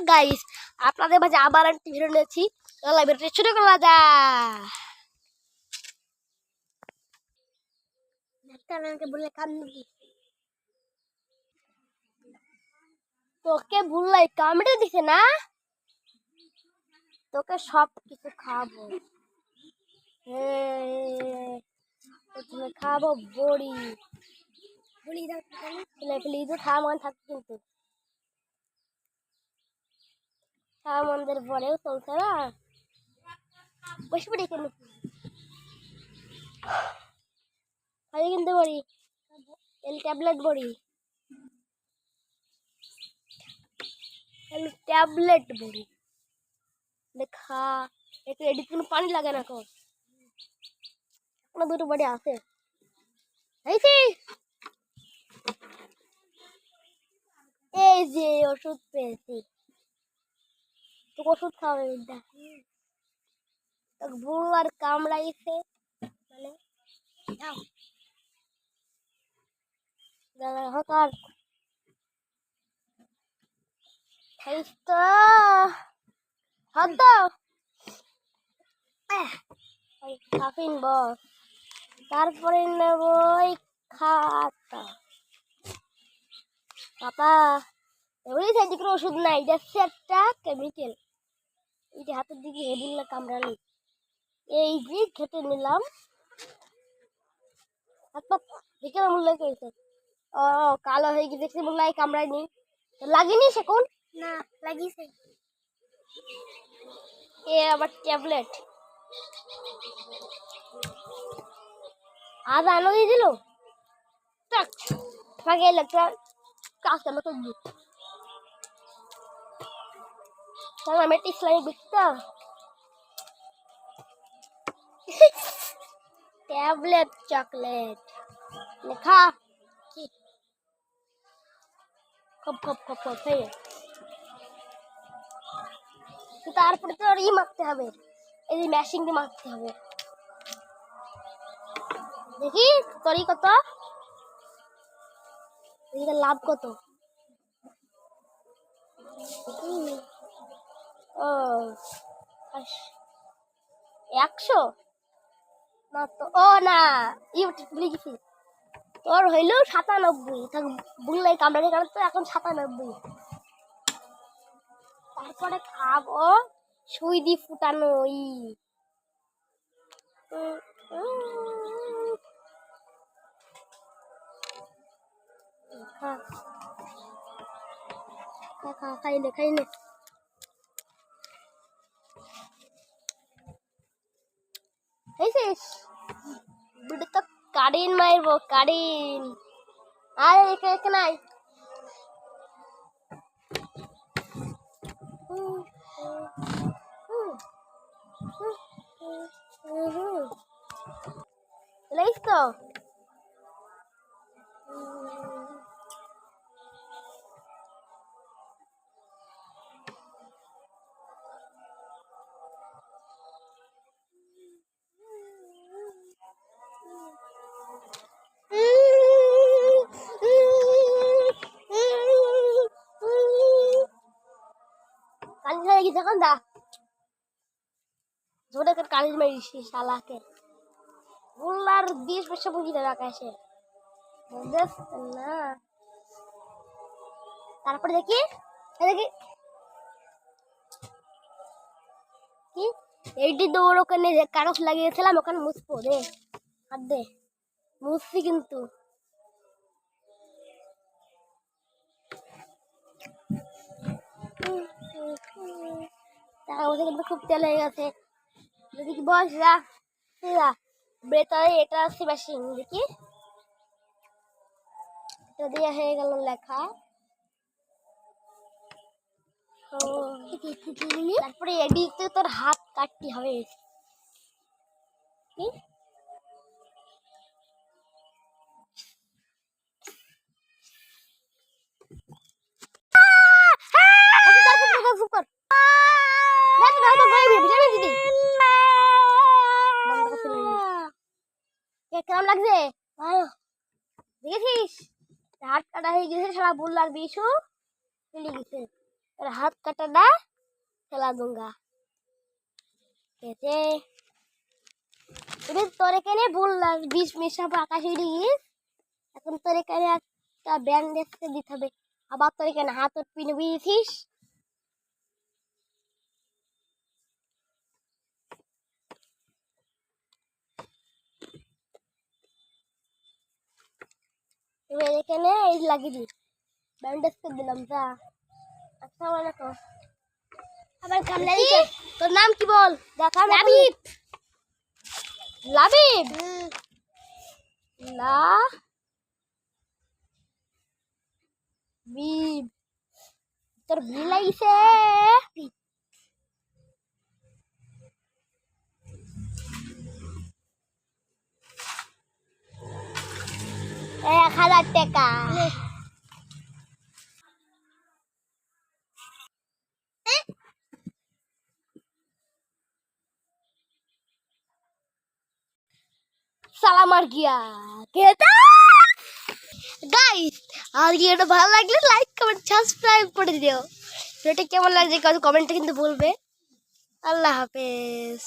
Guys আপনাদের মাঝে আবার একটি ভিডিও নিয়েছি। চলো ভিডিওটি শুরু করা যাক। ডাক্তারকে বলে কাম নাকি তোকে ভুললাই কামড়ে দিছে না, তোকে সব কিছু খাবো। তুমি খাবো বড়ি বড়ি তো খাওয়া মন থাকবে, কিন্তু খাওয়া মনদের পরেও চলছে না। বসে পড়ি কেন খাই, কিন্তু বড়ি এল ট্যাবলেট বড়ি ট্যাবলেট বড়ি দেখা একটু এডিট কোনো পানি লাগে না, কোনো দুটো বড়ি আছে। এই যে ওষুধ পেয়েছি, তোকে ওষুধ খাওয়াবে তোকে ভুল আর কামড়াইছে মানে হকার খাইস তো হতো খাফিন বস, তারপরে নেব খাতা পাপা। এবারে সাইডে কোনো ওষুধ নাই, যাচ্ছে একটা কেমিক্যাল। এই যে হাতের দিকে হেডিল্লা কামড়ালি, এই যে খেতে নিলাম হাত পা দেখে মূল্য করেছে। ও কালো হয়ে গেছে দেখছি, মূল্য কামড়ায়নি, লাগেনি সেখন না লাগিয়েছে। এ আবার ট্যাবলেট আজ আনো দিয়ে দিল ফাঁকে একটা কাজ মতো আমি একটা ইসলামিক বিকতা ট্যাবলেট চকলেট লেখা কি খপ খপ খপ খপ খেয়ে তারপরে তো ই মারতে হবে, এই যে ম্যাশিং দিয়ে মারতে হবে। দেখি তরি কত, লাভ কত। ও 100 না তো, ও না ইউটিউব ভুলে গেছি। তোর হইল 97, বুঝলাই কামড়ানি কারণ তো এখন 97। তারপরে খাবো সুই দি ফুটানো খাইলে খাইলে বুড়ি তো কারিন মারবো কারিন। আর একে নাই তো যখন দা জোরে করে কালির মারিস শালাকে বুল্লার 20 পয়সা বুঝি দেবে আকাশে না। তারপরে দেখি দেখি কি এইটি দৌড় ওখানে কাগজ লাগিয়েছিলাম, ওখানে মুছবো রে হাত দে মুছছি, কিন্তু কিন্তু খুব তেল হয়ে গেছে। দেখি বস বেতারে এটা আছে বেশি, দেখি এটা দিয়ে হয়ে গেল লেখা। তারপরে এডিতে তোর হাত কাটতে হবে। কি কেমন লাগছে দেখেছিস? হাত কাটা হয়ে গেছে, সারা বুল্লার বিষও চলে গেছে। और हाथ कटाना चला दूंगा कैसे তোর এখানে বললাম 20 মিনিট আকাশে উড়িস এখন তোর এখানে একটা ব্যান্ডেজ দিতে হবে আবার তোর এখানে হাত পিনে বিয়েছিস এবার এখানে এই লাগিয়ে দিস ব্যান্ডেজ করে দিলাম যা আসসালামু আলাইকুম আবার কামলা দিছে তোর নাম কি বল দেখা লাবিব লাবিব লা বিব তোর ভি লাগিছে এক 1000 টাকা সালাম আর গিয়া কেতা গাইস আর ভিডিওটা ভালো লাগলে লাইক কমেন্ট সাবস্ক্রাইব করে দিও ভিডিওটা কেমন লাগছে কমেন্টে কিন্তু বলবে আল্লাহ হাফেজ